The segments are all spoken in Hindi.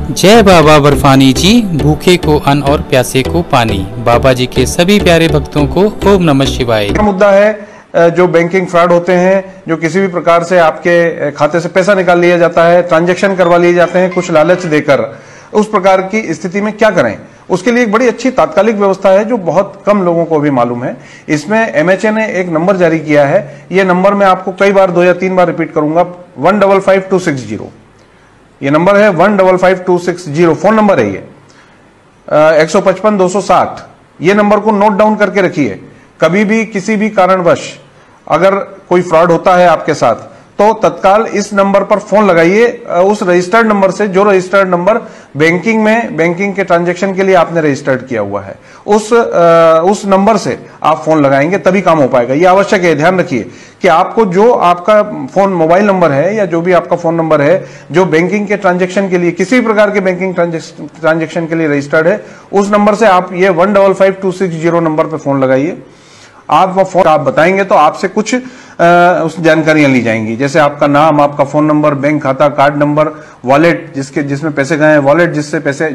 जय बाबा बर्फानी जी, भूखे को अन्न और प्यासे को पानी। बाबा जी के सभी प्यारे भक्तों को ओम नमः शिवाय। मुद्दा है जो बैंकिंग फ्रॉड होते हैं, जो किसी भी प्रकार से आपके खाते से पैसा निकाल लिया जाता है, ट्रांजैक्शन करवा लिए जाते हैं कुछ लालच देकर। उस प्रकार की स्थिति में क्या करें, उसके लिए एक बड़ी अच्छी तात्कालिक व्यवस्था है जो बहुत कम लोगों को भी मालूम है। इसमें एमएचए ने एक नंबर जारी किया है। यह नंबर मैं आपको कई बार 2 या 3 बार रिपीट करूंगा। 155260 ये नंबर है। 155260 फोन नंबर है। ये 155-260 ये नंबर को नोट डाउन करके रखिए। कभी भी किसी भी कारणवश अगर कोई फ्रॉड होता है आपके साथ तो तत्काल इस नंबर पर फोन लगाइए। उस रजिस्टर्ड नंबर से, जो रजिस्टर्ड नंबर बैंकिंग के ट्रांजैक्शन के लिए आपने रजिस्टर्ड किया हुआ है, उस नंबर से आप फोन लगाएंगे तभी काम हो पाएगा। यह आवश्यक है, ध्यान रखिए कि आपको जो आपका फोन मोबाइल नंबर है या जो भी आपका फोन नंबर है जो बैंकिंग के ट्रांजैक्शन के लिए, किसी भी प्रकार के बैंकिंग ट्रांजैक्शन के लिए रजिस्टर्ड है, उस नंबर से आप ये 155260 नंबर पर फोन लगाइए। आप वो फोन आप बताएंगे तो आपसे कुछ उस जानकारियां ली जाएंगी, जैसे आपका नाम, आपका फोन नंबर, बैंक खाता, कार्ड नंबर, वॉलेट जिसमें पैसे गए हैं, वॉलेट जिसमें पैसे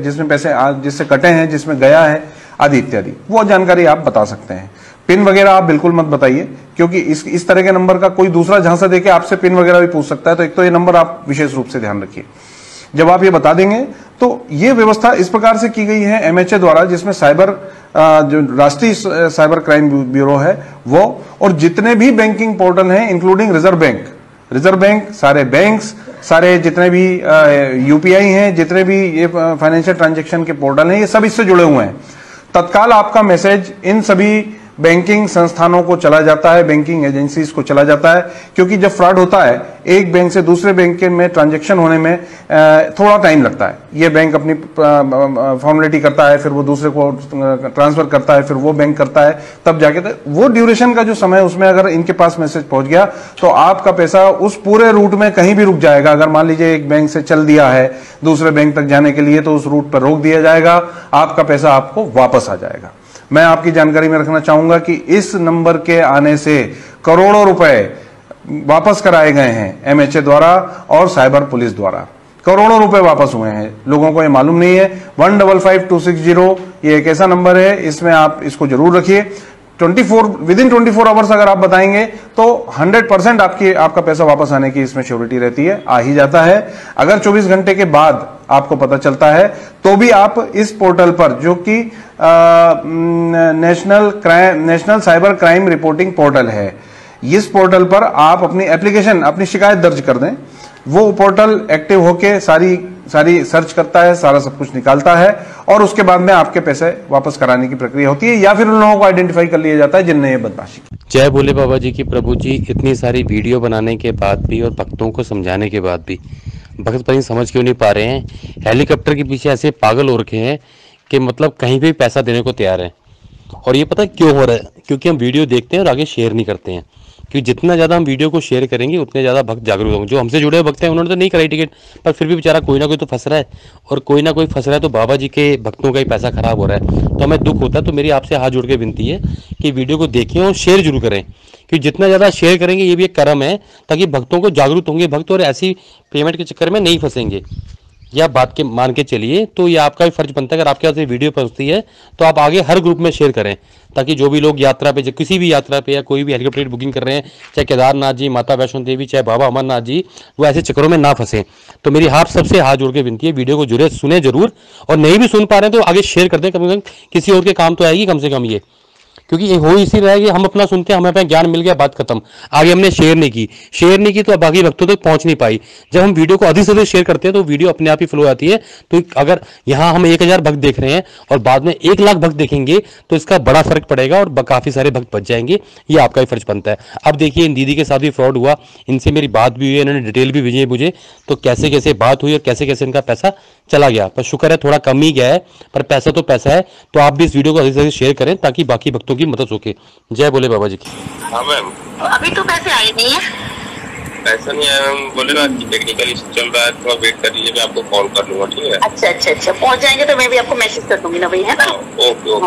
जिससे कटे हैं, जिसमें गया है, आदि इत्यादि। वो जानकारी आप बता सकते हैं। पिन वगैरह आप बिल्कुल मत बताइए, क्योंकि इस तरह के नंबर का कोई दूसरा झांसा देके आपसे पिन वगैरह भी पूछ सकता है। तो एक तो ये नंबर आप विशेष रूप से ध्यान रखिए। जब आप ये बता देंगे तो ये व्यवस्था इस प्रकार से की गई है एमएचए द्वारा, जिसमें जो राष्ट्रीय साइबर क्राइम ब्यूरो है वो, और जितने भी बैंकिंग पोर्टल हैं इंक्लूडिंग रिजर्व बैंक, सारे बैंक्स, सारे जितने भी यूपीआई हैं, जितने भी ये फाइनेंशियल ट्रांजैक्शन के पोर्टल हैं, ये सब इससे जुड़े हुए हैं। तत्काल आपका मैसेज इन सभी बैंकिंग संस्थानों को चला जाता है, बैंकिंग एजेंसीज को चला जाता है, क्योंकि जब फ्रॉड होता है एक बैंक से दूसरे बैंक में ट्रांजैक्शन होने में थोड़ा टाइम लगता है। ये बैंक अपनी फॉर्मेलिटी करता है, फिर वो दूसरे को ट्रांसफर करता है, फिर वो बैंक करता है, तब जाके तो वो ड्यूरेशन का जो समय है उसमें अगर इनके पास मैसेज पहुंच गया तो आपका पैसा उस पूरे रूट में कहीं भी रुक जाएगा। अगर मान लीजिए एक बैंक से चल दिया है दूसरे बैंक तक जाने के लिए तो उस रूट पर रोक दिया जाएगा, आपका पैसा आपको वापस आ जाएगा। मैं आपकी जानकारी में रखना चाहूंगा कि इस नंबर के आने से करोड़ों रुपए वापस कराए गए हैं एमएचए द्वारा और साइबर पुलिस द्वारा। करोड़ों रुपए वापस हुए हैं, लोगों को ये मालूम नहीं है। 155260 ये एक ऐसा नंबर है, इसमें आप इसको जरूर रखिए। विदिन 24 आवर्स अगर आप बताएंगे तो 100% आपका पैसा वापस आने की इसमें श्योरिटी रहती है, आ ही जाता है। अगर 24 घंटे के बाद आपको पता चलता है तो भी आप इस पोर्टल पर, जो कि national cyber crime reporting portal है, इस पोर्टल पर आप अपनी शिकायत दर्ज कर दें। वो पोर्टल एक्टिव होके सारी सर्च करता है, सारा सब कुछ निकालता है और उसके बाद में आपके पैसे वापस कराने की प्रक्रिया होती है, या फिर उन लोगों को आइडेंटिफाई कर लिया जाता है जिनने ये बदमाशी की। जय भोले बाबा जी की। प्रभु जी, इतनी सारी वीडियो बनाने के बाद भी और भक्तों को समझाने के बाद भी भक्त पता नहीं समझ क्यों नहीं पा रहे हैं। हेलीकॉप्टर के पीछे ऐसे पागल हो रखे हैं कि मतलब कहीं भी पैसा देने को तैयार है। और ये पता क्यों हो रहा है? क्योंकि हम वीडियो देखते हैं और आगे शेयर नहीं करते हैं। क्योंकि जितना ज़्यादा हम वीडियो को शेयर करेंगे उतने ज़्यादा भक्त जागरूक होंगे। जो हमसे जुड़े हुए भक्त हैं उन्होंने तो नहीं कराई टिकट, पर फिर भी बेचारा कोई ना कोई तो फंस रहा है, और कोई ना कोई फंस रहा है तो बाबा जी के भक्तों का ही पैसा खराब हो रहा है। तो हमें दुख होता है। तो मेरी आपसे हाथ जोड़ के विनती है कि वीडियो को देखें और शेयर जरूर करें, क्योंकि जितना ज़्यादा शेयर करेंगे ये भी एक कर्म है, ताकि भक्तों को जागरूक होंगे भक्त और ऐसी पेमेंट के चक्कर में नहीं फंसेंगे। या बात के मान के चलिए, तो ये आपका भी फर्ज बनता है, अगर आपके पास ये वीडियो पहुंचती है तो आप आगे हर ग्रुप में शेयर करें, ताकि जो भी लोग यात्रा पे, किसी भी यात्रा पे या कोई भी हेलीकॉप्टर बुकिंग कर रहे हैं, चाहे केदारनाथ जी, माता वैष्णो देवी, चाहे बाबा अमरनाथ जी, वो ऐसे चक्करों में ना फंसे। तो मेरी आप सबसे हाथ जोड़ के विनती है, वीडियो को जुड़े सुने जरूर, और नहीं भी सुन पा रहे हैं तो आगे शेयर कर दें, कम से कम किसी और के काम तो आएगी कम से कम ये। क्योंकि ये हो इसी रहा है कि हम अपना सुनते हैं, हमें अपना ज्ञान मिल गया, बात खत्म। आगे हमने शेयर नहीं की तो बाकी भक्तों तक पहुंच नहीं पाई। जब हम वीडियो को अधिक से अधिक शेयर करते हैं तो वीडियो अपने आप ही फ्लो आती है। तो अगर यहाँ हम 1000 भक्त देख रहे हैं और बाद में 1 लाख भक्त देखेंगे तो इसका बड़ा फर्क पड़ेगा और काफी सारे भक्त बच जाएंगे। ये आपका ही फर्ज बनता है। अब देखिए, इन दीदी के साथ भी फ्रॉड हुआ, इनसे मेरी बात भी हुई है, इन्होंने डिटेल भी भेजी है मुझे, तो कैसे कैसे बात हुई और कैसे कैसे इनका पैसा चला गया। पर शुक्र है थोड़ा कम ही गया है, पर पैसा तो पैसा है। तो आप भी इस वीडियो को अधिक से अधिक शेयर करें ताकि बाकी भक्तों की मदद हो सके। जय बोले बाबा जी की। हाँ मैम, अभी तो पैसे आए नहीं है। ऐसा नहीं है मैम, बोले ना कि टेक्निकल इशू चल रहा है, थोड़ा वेट कर लीजिए, मैं आपको कॉल कर लूंगा, ठीक है? अच्छा, पहुंच जाएंगे तो मैं भी आपको मैसेज कर दूंगी ना भाई, है ना? ओके,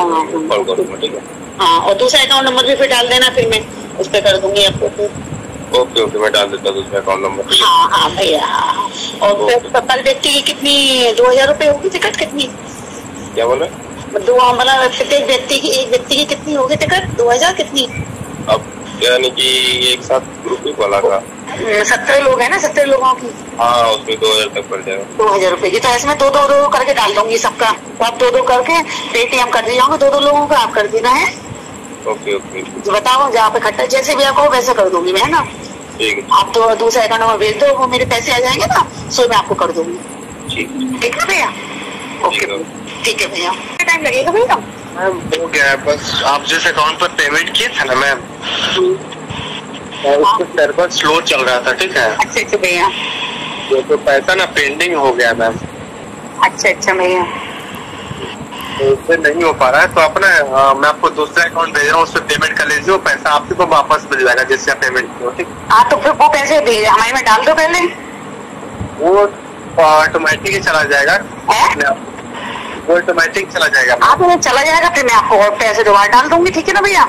कॉल कर दूंगा, ठीक है? हाँ, और दूसरा अकाउंट नंबर भी फिर डाल देना, फिर मैं उस पर कर दूंगी आपको। ओके ओके, मैं डाल देता हूँ दूसरा अकाउंट नंबर। हाँ हाँ भैया हाँ। और पर व्यक्ति की कितनी 2000 रुपए होगी टिकट कितनी? क्या बोले? दो मतलब प्रत्येक व्यक्ति की एक व्यक्ति की कितनी होगी टिकट 2000 कितनी? अब यानी कि एक साथ ग्रुप ही वाला का 70 लोग है ना, 70 लोगों की। हाँ, उसमें 2000 तक पड़ जाएगा। 2000 रुपए की, तो इसमें दो करके डाल दूंगी सबका। तो आप दो करके पेटीएम कर दीजिएगा, दो लोगों का आप कर देना है। ओके ओके जो बताओ जहाँ पे खट्टा जैसे भी आपको वैसे कर दूंगी मैं, है ना? ठीक है। आप तो दूसरे अकाउंट में भेज दो, वो मेरे पैसे आ जाएंगे ना, सो मैं आपको कर दूंगी। ठीक है भैया? ओके ठीक है भैया। कितना टाइम लगेगा भैया? मैम हो गया है, बस आप जिस अकाउंट पर पेमेंट किए थे ना मैम, उसका सर्वर स्लो चल रहा था, ठीक है? अच्छा भैया। तो पैसा ना पेंडिंग हो गया मैम। अच्छा भैया। तो उससे नहीं हो पा रहा है, तो अपना मैं आपको दूसरा अकाउंट भेज रहा हूँ, उससे पेमेंट कर लीजिए, वो पैसा आपको वापस मिल जाएगा जिससे आप पेमेंट किए, ठीक? हाँ तो फिर वो पैसे भेज हमारे में डाल दो पहले। वो ऑटोमेटिक ही चला जाएगा, वो ऑटोमेटिक चला जाएगा। हाँ तो चला जाएगा, फिर मैं आपको और पैसे दोबारा डाल दूंगी, ठीक है ना भैया?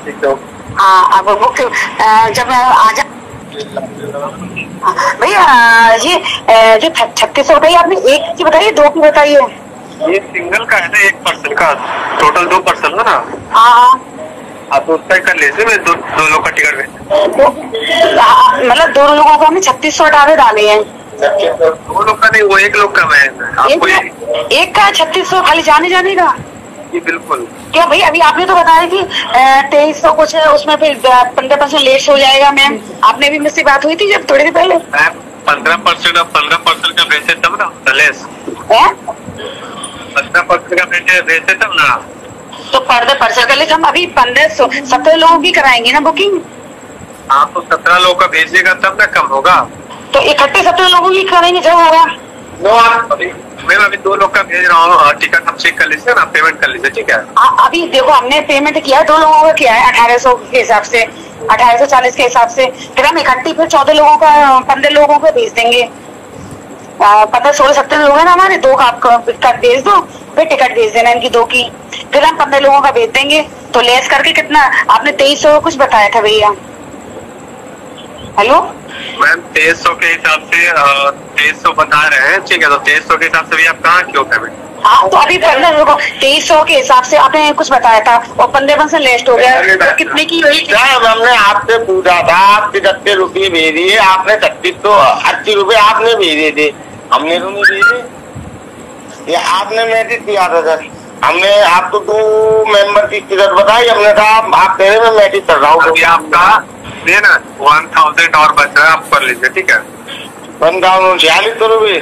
ठीक है। हाँ अब वो जब मैं आ जा भैया ये जो 3600 बताइए आपने, एक की बताइए दो की बताइए? ये सिंगल का है ना, एक पर्सन का, टोटल 2 पर्सन है ना? हाँ आप उसका कर लीजिए, मैं दो लोग का टिकट भेज। मतलब 2 लोगों को हमने 3600 डाले हैं। 2 लोग का नहीं, वो 1 लोग का मैं आपको एक का 3600 खाली जाने का? जी बिल्कुल। क्या भैया अभी आपने तो बताया कि 2300 कुछ है, उसमें फिर 15% लेस हो जाएगा मैम। आपने भी मुझसे बात हुई थी जब थोड़ी देर पहले। 15% का भेजे तब ना लेस, 15% का भेजे तब ना। तो 15% का लेस हम अभी 1500 17 लोगों की कराएंगे ना बुकिंग। आप तो 17 लोगों का भेजिएगा तब ना कम होगा। तो इकट्ठे 17 लोगों की कराएंगे जब होगा। मैं अभी 2 लोग का भेज रहा हूँ, टिकट आप चेक कर लीजिए ना, पेमेंट कर लीजिए, ठीक है? अभी देखो हमने पेमेंट किया है, 2 लोगों का किया है 1800 के हिसाब से, 1840 के हिसाब से। फिर हम इकट्ठी फिर 14 लोगों का 15 लोगों को भेज देंगे। 15 16 17 लोग हैं ना हमारे, 2 का आप टिकट भेज दो, फिर टिकट भेज देना इनकी 2 की, फिर हम 15 लोगों का भेज देंगे। तो लेस करके कितना आपने 2300 कुछ बताया था भैया? हेलो मैम 2300 के हिसाब से 2300 बता रहे हैं, ठीक है? तो 2300 के हिसाब से भी आप कहाँ क्यों पेमेंट? हाँ तो अभी 2300 के हिसाब से आपने कुछ बताया था और 15% लेस हो गया, तो कितने की हुई? हमने आपसे पूछा था, आप 73 रुपये भेजिए, आपने 3680 रुपये आपने भेजे थे, हमने तो नहीं भेजे। ये आपने मैसेज किया था सर, हमने आपको 2 मेंबर की टिकट बताई, हमने कहा आप कह रहे मैं मैसेज कर रहा हूँ। अभी आपका ये ना 1000 और बच रहा है, आप कर लीजिए, ठीक है? 1046 रुपये।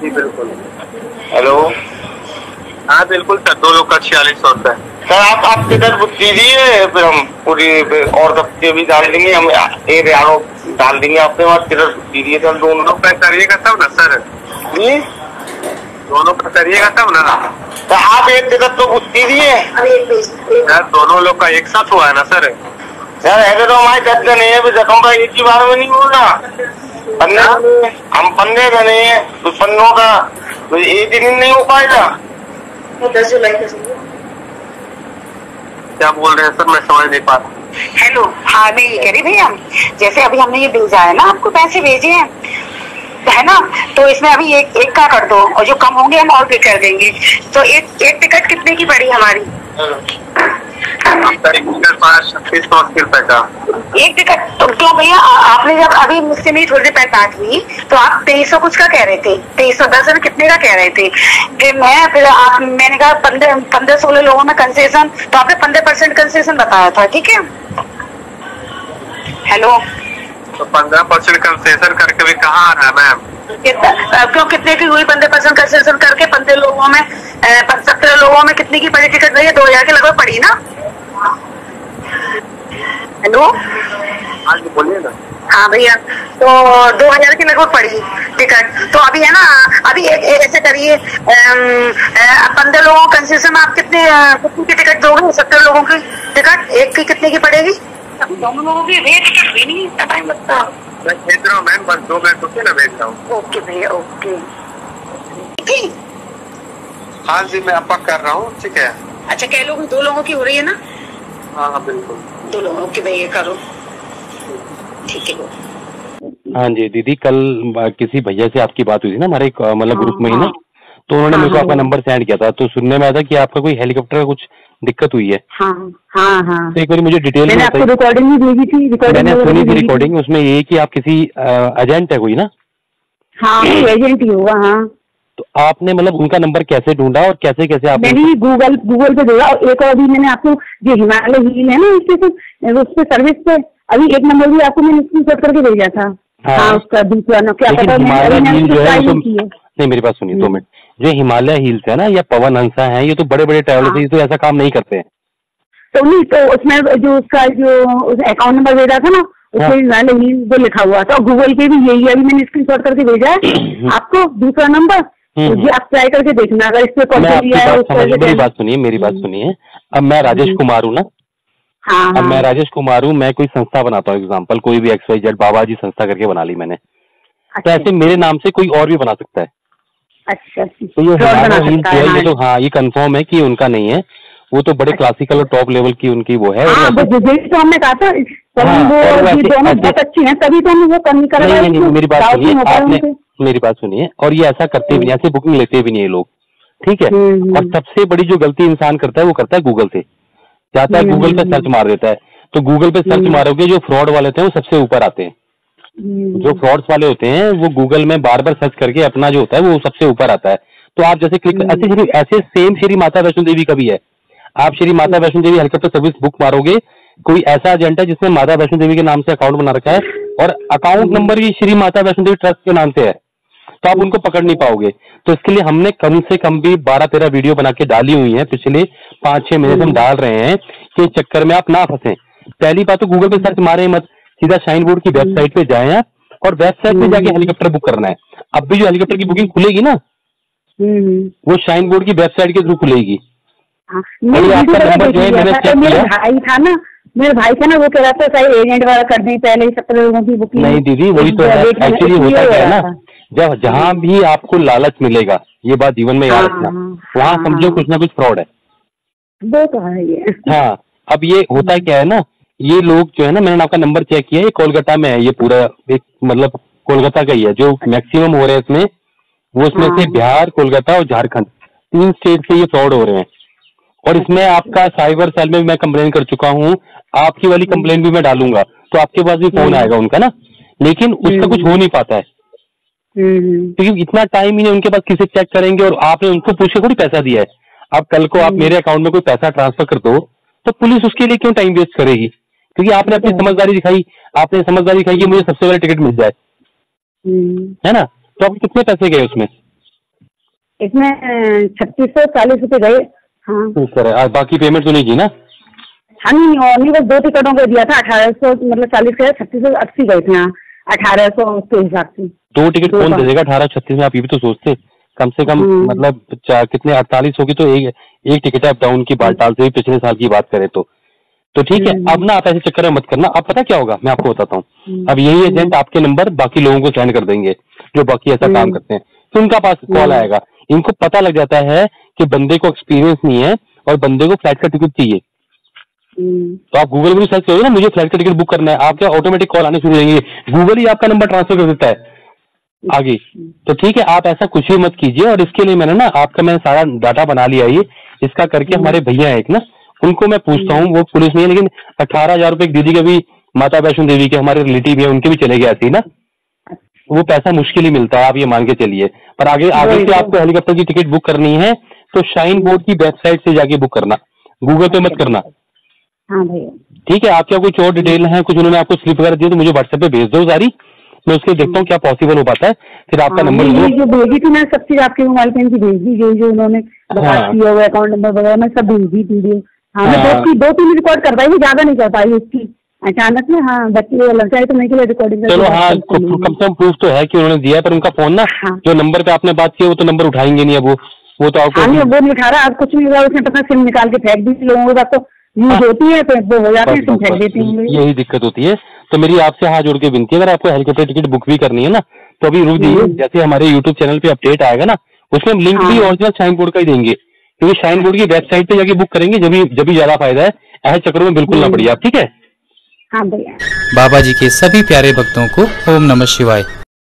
जी बिल्कुल। हेलो हाँ बिल्कुल सर, 2 लोग का 4600 रुपये। सर आप टिकट बुक कीजिए, फिर हम पूरी और सबके भी डाल देंगे, हम 1000 डाल देंगे आपके पास। टिकट बुक कीजिए सर, 2 लोग का करिएगा तब ना सर जी, 2 लोग का करिएगा तब ना। तो आप एक टिकट तो बुक कीजिए यार, 2 लोग का एक साथ हुआ है ना सर? सर ऐसे तो हमारे 10 जने हैं, फिर 10 का एक ही बार में नहीं होगा। 15 हम 15 जने हैं, तो 15 का तो एक दिन नहीं हो पाएगा। 10 जुलाई का क्या बोल रहे हैं सर, मैं समझ नहीं पा रहा। हेलो हाँ मैं ये कह रही भैया, जैसे अभी हमने ये भेजा है ना, आपको पैसे भेजे हैं है ना, तो इसमें अभी एक का कर दो और जो कम होंगे हम और पे कर देंगे। तो एक टिकट कितने की पड़ी हमारी? आपका 3680 रुपए का एक टिकट। तो क्यों भैया आपने जब अभी मुझसे मेरी थोड़ी देर पहले बात हुई तो आप 2300 कुछ का कह रहे थे, 2310 में कितने का कह रहे थे? मैंने कहा 15-16 लोगों में कंसेशन, तो आपने 15% कंसेशन बताया था, ठीक है? हेलो तो 15% कंसेशन करके भी कहाँ आ रहा है मैम? क्यों कितने की हुई? 15% कंसेशन करके 15 लोगों में 17 लोगों में कितने की पड़ी टिकट भैया? 2000 के लगभग पड़ी ना? हेलो आज बोलिए ना। हाँ भैया, तो 2000 के लगभग पड़ी टिकट। तो अभी है ना, अभी ऐसे करिए 15 लोगों कंसेशन आप कितने की टिकट दोगे? 17 लोगों की टिकट एक की कितने की पड़ेगी? दोनों लोगों की रेट टिकट भी नहीं टाइम लगता। मैं भेज रहा हूँ मैम, बस 2 मिनट रुकिए ना, भेज रहा हूँ। ओके भैया ओके। हाँ जी मैं आपका कर रहा हूँ, ठीक है? अच्छा क्या लोग 2 लोगों की हो रही है ना? हाँ हाँ बिल्कुल 2 लोग, ओके भैया करो। ठीक है। हाँ जी दीदी, कल किसी भैया से आपकी बात हुई थी ना हमारे मतलब ग्रुप में ही ना, तो उन्होंने मेरे को आपका नंबर सेंड किया था, तो सुनने में आया था कि आपका कोई हेलीकॉप्टर का कुछ दिक्कत हुई है। हाँ हाँ हाँ, तो एक बार मुझे डिटेल में मैंने आपको रिकॉर्डिंग भी भेजी थी, मैंने सुनी थी रिकॉर्डिंग, उसमें ये कि आप किसी एजेंट है कोई ना? हाँ एजेंट ही होगा। हाँ, तो आपने मतलब उनका नंबर कैसे ढूंढा और कैसे कैसे आप? मैंने गूगल पे ढूंढा, और एक और भी मैंने आपको जो हिमालय हील है ना उस पे सर्विस पे अभी एक नंबर भी आपको मैंने स्क्रीनशॉट करके भेजा था। हाँ, उसका दूसरा क्या पता नहीं, मेरी बात सुनिए 2 मिनट। जो हिमालय हिल्स है ना या पवन हंसा है, ये तो बड़े बड़े ट्रैवलर्स हैं, ये तो ऐसा काम नहीं करते हैं। तो नहीं, तो उसमें जो उसका जो अकाउंट नंबर भेजा था ना, उसमें हिमालय हिल्स जो लिखा हुआ था, और गूगल पे भी यही अभी मैंने स्क्रीनशॉट करके भेजा है आपको दूसरा नंबर, तो आप ट्राई करके देखना अगर इस पे कॉल किया। मेरी बात सुनिए, अब मैं राजेश कुमार हूँ ना। हाँ, अब मैं राजेश कुमार हूँ, मैं कोई संस्था बनाता हूँ, एग्जाम्पल कोई भी XYZ बाबा जी संस्था करके बना ली मैंने। तो ऐसे मेरे नाम से कोई और भी बना सकता है। अच्छा, तो ये हिमालय हिल्स जो है, ये तो हाँ ये कंफर्म है कि उनका नहीं है, वो तो बड़े क्लासिकल और टॉप लेवल की उनकी वो है। तो हमने कहा था दोनों बहुत अच्छी हैं, तभी तो हम वो कमी कर रहे हैं। मेरी बात सुनिए, आपने मेरी बात सुनिए, और ये ऐसा करते भी नहीं, ऐसे बुकिंग लेते भी नहीं ये लोग, ठीक है। और सबसे बड़ी जो गलती इंसान करता है वो करता है गूगल से, जाता है गूगल पे सर्च मार देता है, तो गूगल पे सर्च मारोगे जो फ्रॉड वाले थे वो सबसे ऊपर आते हैं। जो फ्रॉड्स वाले होते हैं वो गूगल में बार बार सर्च करके अपना जो होता है वो सबसे ऊपर आता है। तो आप जैसे क्लिक ऐसे सेम श्री माता वैष्णो देवी का भी है, आप Shri Mata Vaishno Devi helicopter service book मारोगे, कोई ऐसा एजेंट है जिसने माता वैष्णो देवी के नाम से अकाउंट बना रखा है और अकाउंट नंबर भी श्री माता वैष्णो देवी ट्रस्ट के नाम से है, तो आप उनको पकड़ नहीं पाओगे। तो इसके लिए हमने कम से कम भी 12-13 वीडियो बना के डाली हुई है, पिछले 5-6 महीने से हम डाल रहे हैं कि इस चक्कर में आप ना फंसे। पहली बात तो गूगल पे सर्च मारे मत, सीधा शाइन बोर्ड की वेबसाइट पे जाए आप, और वेबसाइट पे जाके हेलीकॉप्टर बुक करना है। अब भी जो हेलीकॉप्टर की बुकिंग खुलेगी ना, वो शाइन बोर्ड की वेबसाइट के थ्रू खुलेगी। आपका नंबर जो है मैंने चेक किया, भाई था ना, मेरे भाई था ना, वो कह रहा था सही एजेंट वाला कर दें पहले ही 17 लोगों की बुकिंग। नहीं दीदी, वही तो है एक्चुअली होता क्या है ना, जब जहाँ भी आपको लालच मिलेगा, ये बात जीवन में याद रखना, वहाँ समझो कुछ ना कुछ फ्रॉड है। वो तो है ये। हाँ, अब ये होता क्या है ना, ये लोग जो है ना, मैंने आपका नंबर चेक किया, ये कोलकाता में है, ये पूरा एक मतलब कोलकाता का ही है जो मैक्सिमम हो रहे हैं इसमें, वो इसमें से बिहार, कोलकाता और झारखंड 3 स्टेट से ये फ्रॉड हो रहे हैं। और इसमें आपका साइबर सेल में मैं कंप्लेन कर चुका हूँ, आपकी वाली कंप्लेन भी मैं डालूंगा, तो आपके पास भी फोन आएगा उनका ना, लेकिन उसका कुछ हो नहीं पाता है क्योंकि इतना टाइम ही नहीं उनके पास, किसे चेक करेंगे, और आपने उनको पूछ के थोड़ी पैसा दिया है। अब कल को आप मेरे अकाउंट में कोई पैसा ट्रांसफर कर दो तो पुलिस उसके लिए क्यों टाइम वेस्ट करेगी, क्योंकि आपने अपनी समझदारी दिखाई, आपने समझदारी दिखाई कि मुझे सबसे पहले टिकट मिल जाए, है ना। तो आपके कितने पैसे गए उसमें? इसमें 3640 रुपए गए। हाँ सर, बाकी पेमेंट तो नहीं की ना? हाँ नहीं, बस 2 टिकटों का दिया था 1800, मतलब 40 का 3680 गए थे। यहाँ 1800 के हिसाब से 2 टिकट कौन दे देगा 1836 में? आप ये भी तो सोचते, कम से कम मतलब कितने 48 होगी तो एक टिकट है अप डाउन की, बालटाल से भी पिछले साल की बात करें तो ठीक है। अब ना आप ऐसे चक्कर में मत करना। अब पता क्या होगा, मैं आपको बताता हूँ। अब यही एजेंट आपके नंबर बाकी लोगों को सेंड कर देंगे जो बाकी ऐसा काम करते हैं, तो उनका पास कॉल आएगा, इनको पता लग जाता है कि बंदे को एक्सपीरियंस नहीं है और बंदे को फ्लाइट का टिकट चाहिए। तो आप गूगल में सर्च करोगे ना, मुझे फ्लाइट का टिकट बुक करना है, आपके ऑटोमेटिक कॉल आने शुरू हो जाएंगे, गूगल ही आपका नंबर ट्रांसफर कर देता है आगे। तो ठीक है, आप ऐसा कुछ भी मत कीजिए। और इसके लिए मैंने ना मैंने सारा डाटा बना लिया है, इसका करके हमारे भैया है एक ना, उनको मैं पूछता हूँ, वो पुलिस नहीं है लेकिन 18,000 रुपए एक दीदी के भी, माता वैष्णो देवी के हमारे रिलेटिव है, उनके भी चले गए ऐसे ही ना, वो पैसा मुश्किल ही मिलता है, आप ये मान के चलिए। पर आगे से आपको हेलीकॉप्टर की टिकट बुक करनी है तो शाइन बोर्ड की वेबसाइट से जाके बुक करना, गूगल पे मत करना। हाँ भैया ठीक है, आपका कुछ और डिटेल है, कुछ उन्होंने आपको स्लिप वगैरह दी तो मुझे व्हाट्सएप पे भेज दो सारी, मैं उसके देखता हूँ क्या पॉसिबल हो पाता है, फिर आपका नंबर जो भेजी थी मैं सब चीज आपके मोबाइल पे इनकी भेज दी, जो उन्होंने किया हुआ अकाउंट नंबर वगैरह मैं सब भेज दी वीडियो। हाँ मैं 2-3 रिकॉर्ड कर पाई, ज्यादा नहीं कर पाई उसकी, अचानक में। हाँ बच्चे लग जाए तो मैं के लिए रिकॉर्डिंग। चलो हाँ, कम से कम प्रूफ तो है कि उन्होंने दिया है, पर उनका फोन ना जो नंबर पे आपने बात की वो तो नंबर उठाएंगे नहीं, अब वो तो आपको वो नहीं उठा रहा। अब कुछ नहीं हुआ, उसने पता सिम निकाल के फेंक दी, लोगों के पास तो यूज होती है तो वो हो जाते हैं, सिम फेंक देती है, यही दिक्कत होती है। तो मेरी आपसे हाथ जोड़ के विनती है, अगर आपको हेलीकॉप्टर टिकट बुक भी करनी है ना तो अभी रुक जाइए, जैसे हमारे यूट्यूब चैनल पे अपडेट आएगा ना उसमें हम लिंक भी ओरिजिनल शाइन बोर्ड का ही देंगे, क्योंकि शाइन बोर्ड की वेबसाइट पे जाके बुक करेंगे जब भी ज्यादा फायदा है, ऐसे चक्करों में बिल्कुल ना पड़िए आप। ठीक है, हाँ भैया। बाबा जी के सभी प्यारे भक्तों को ओम नमः शिवाय।